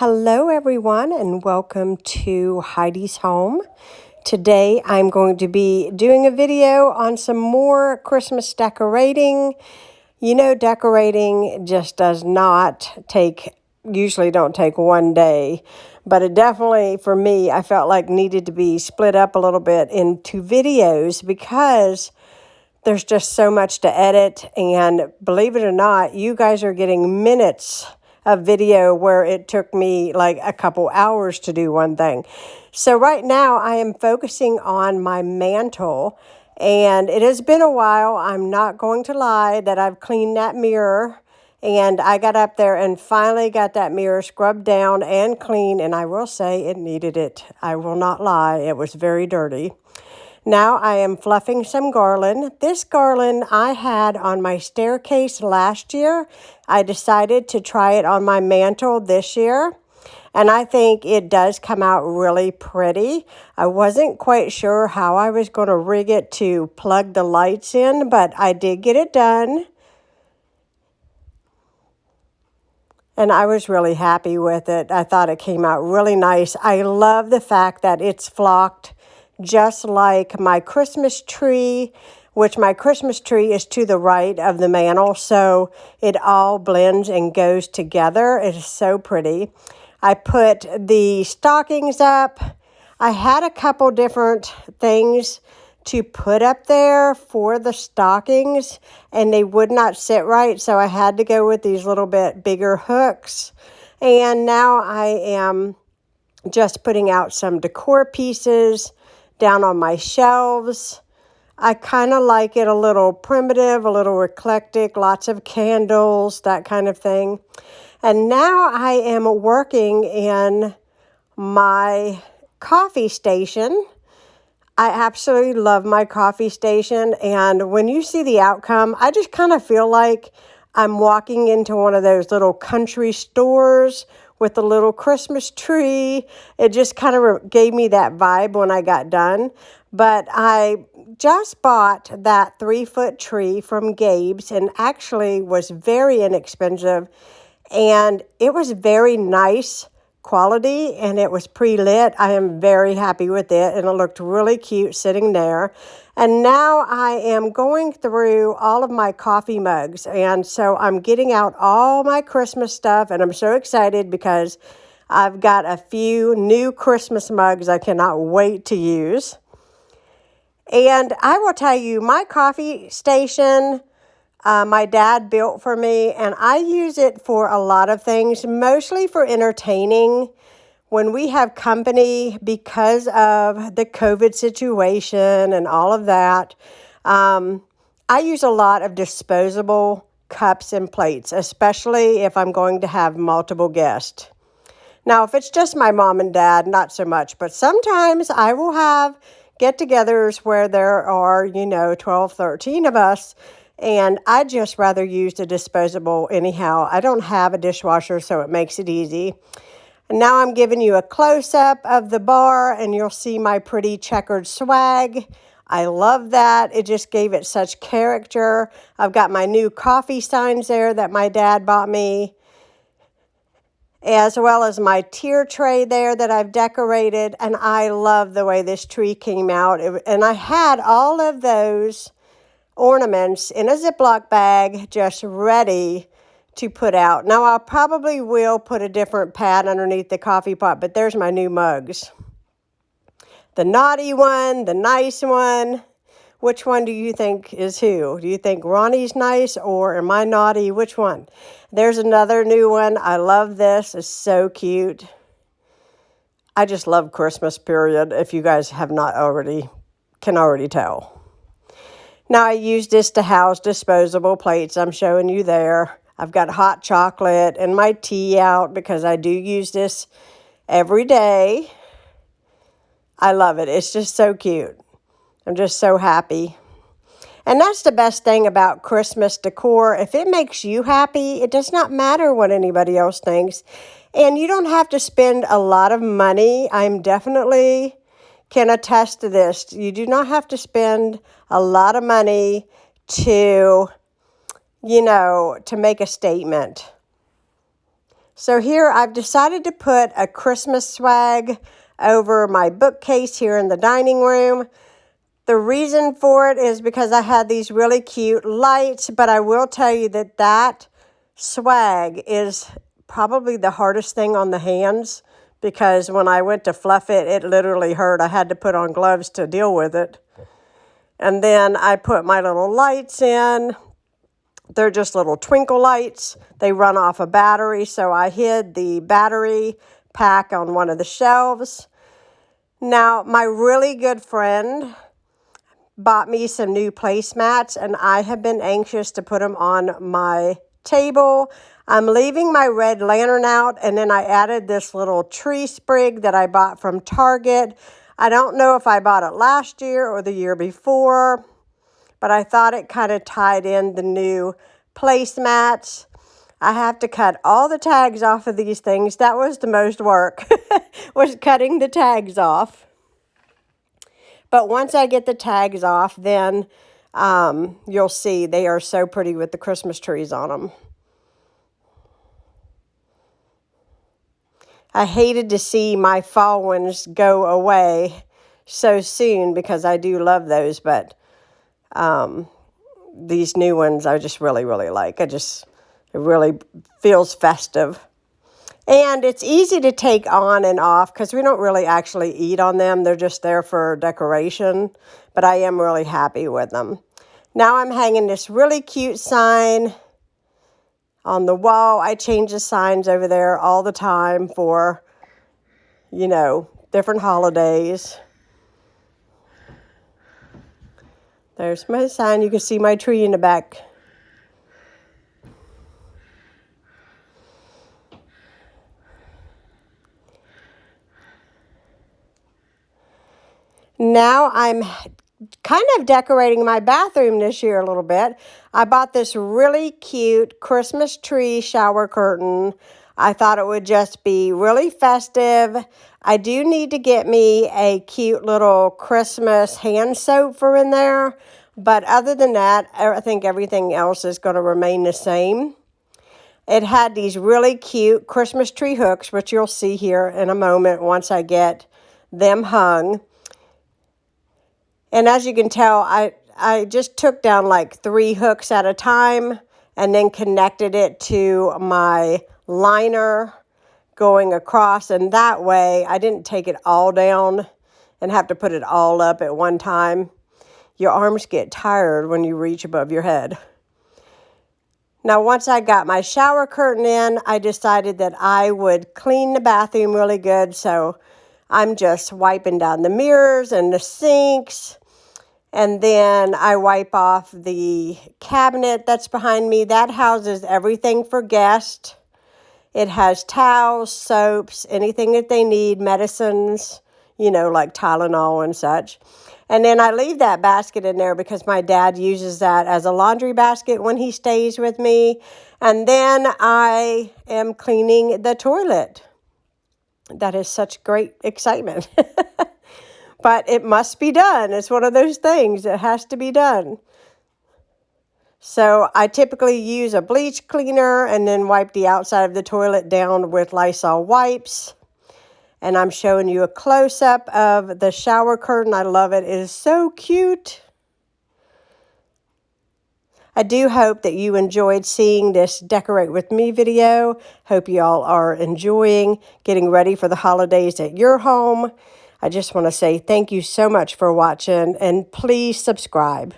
Hello, everyone, and welcome to Heidi's Home. Today, I'm going to be doing a video on some more Christmas decorating. You know, decorating just does not usually don't take one day, but it definitely, for me, I felt like needed to be split up a little bit into videos because there's just so much to edit, and believe it or not, you guys are getting minutes of video where it took me like a couple hours to do one thing. So right now I am focusing on my mantle, and it has been a while. I'm not going to lie that I've cleaned that mirror, and I got up there and finally got that mirror scrubbed down and clean, and I will say it needed it. I will not lie, it was very dirty. Now I am fluffing some garland. This garland I had on my staircase last year. I decided to try it on my mantle this year, and I think it does come out really pretty. I wasn't quite sure how I was going to rig it to plug the lights in, but I did get it done. And I was really happy with it. I thought it came out really nice. I love the fact that it's flocked just like my Christmas tree, which my Christmas tree is to the right of the mantle, so it all blends and goes together. It is so pretty. I put the stockings up. I had a couple different things to put up there for the stockings, and they would not sit right, so I had to go with these little bit bigger hooks. And now I am just putting out some decor pieces down on my shelves. I kind of like it a little primitive, a little eclectic, lots of candles, that kind of thing. And now I am working in my coffee station. I absolutely love my coffee station, and when you see the outcome, I just kind of feel like I'm walking into one of those little country stores with a little Christmas tree. It just kind of gave me that vibe when I got done. But I just bought that 3-foot tree from Gabe's, and actually was very inexpensive, and it was very nice quality, and it was pre-lit. I am very happy with it, and it looked really cute sitting there. And now I am going through all of my coffee mugs, and so I'm getting out all my Christmas stuff, and I'm so excited because I've got a few new Christmas mugs I cannot wait to use. And I will tell you, my coffee station, my dad built for me, and I use it for a lot of things, mostly for entertaining. When we have company, because of the COVID situation and all of that, I use a lot of disposable cups and plates, especially if I'm going to have multiple guests. Now, if it's just my mom and dad, not so much, but sometimes I will have get-togethers where there are, 12, 13 of us, and I just rather use the disposable anyhow. I don't have a dishwasher, so it makes it easy. And now I'm giving you a close-up of the bar, and you'll see my pretty checkered swag. I love that. It just gave it such character. I've got my new coffee signs there that my dad bought me, as well as my tier tray there that I've decorated. And I love the way this tree came out. And I had all of those ornaments in a Ziploc bag just ready to put out. Now I probably will put a different pad underneath the coffee pot, but there's my new mugs. The naughty one, the nice one. Which one do you think is who? Do you think Ronnie's nice, or am I naughty? Which one? There's another new one. I love this. It's so cute. I just love Christmas, period, if you guys can already tell. Now I use this to house disposable plates. I'm showing you there. I've got hot chocolate and my tea out because I do use this every day. I love it. It's just so cute. I'm just so happy. And that's the best thing about Christmas decor. If it makes you happy, it does not matter what anybody else thinks. And you don't have to spend a lot of money. I'm definitely can attest to this. You do not have to spend a lot of money to make a statement. So here I've decided to put a Christmas swag over my bookcase here in the dining room. The reason for it is because I had these really cute lights, but I will tell you that that swag is probably the hardest thing on the hands, because when I went to fluff it, it literally hurt. I had to put on gloves to deal with it. And then I put my little lights in. They're just little twinkle lights. They run off a battery, so I hid the battery pack on one of the shelves. Now, my really good friend bought me some new placemats, and I have been anxious to put them on my table. I'm leaving my red lantern out, and then I added this little tree sprig that I bought from Target. I don't know if I bought it last year or the year before, but I thought it kind of tied in the new placemats. I have to cut all the tags off of these things. That was the most work, was cutting the tags off. But once I get the tags off, then you'll see they are so pretty with the Christmas trees on them. I hated to see my fall ones go away so soon because I do love those, but these new ones I just really, really like. It really feels festive. And it's easy to take on and off because we don't really actually eat on them. They're just there for decoration, but I am really happy with them. Now I'm hanging this really cute sign on the wall. I change the signs over there all the time for, different holidays. There's my sign. You can see my tree in the back. Now I'm kind of decorating my bathroom this year a little bit. I bought this really cute Christmas tree shower curtain. I thought it would just be really festive. I do need to get me a cute little Christmas hand soap for in there. But other than that, I think everything else is going to remain the same. It had these really cute Christmas tree hooks, which you'll see here in a moment once I get them hung. And as you can tell, I just took down like 3 hooks at a time and then connected it to my liner going across. And that way, I didn't take it all down and have to put it all up at one time. Your arms get tired when you reach above your head. Now, once I got my shower curtain in, I decided that I would clean the bathroom really good. So I'm just wiping down the mirrors and the sinks. And then I wipe off the cabinet that's behind me. That houses everything for guests. It has towels, soaps, anything that they need, medicines, like Tylenol and such. And then I leave that basket in there because my dad uses that as a laundry basket when he stays with me. And then I am cleaning the toilet. That is such great excitement. But it must be done. It's one of those things that has to be done. So I typically use a bleach cleaner and then wipe the outside of the toilet down with Lysol wipes. And I'm showing you a close-up of the shower curtain. I love it. It is so cute. I do hope that you enjoyed seeing this Decorate With Me video. Hope you all are enjoying getting ready for the holidays at your home. I just want to say thank you so much for watching, and please subscribe.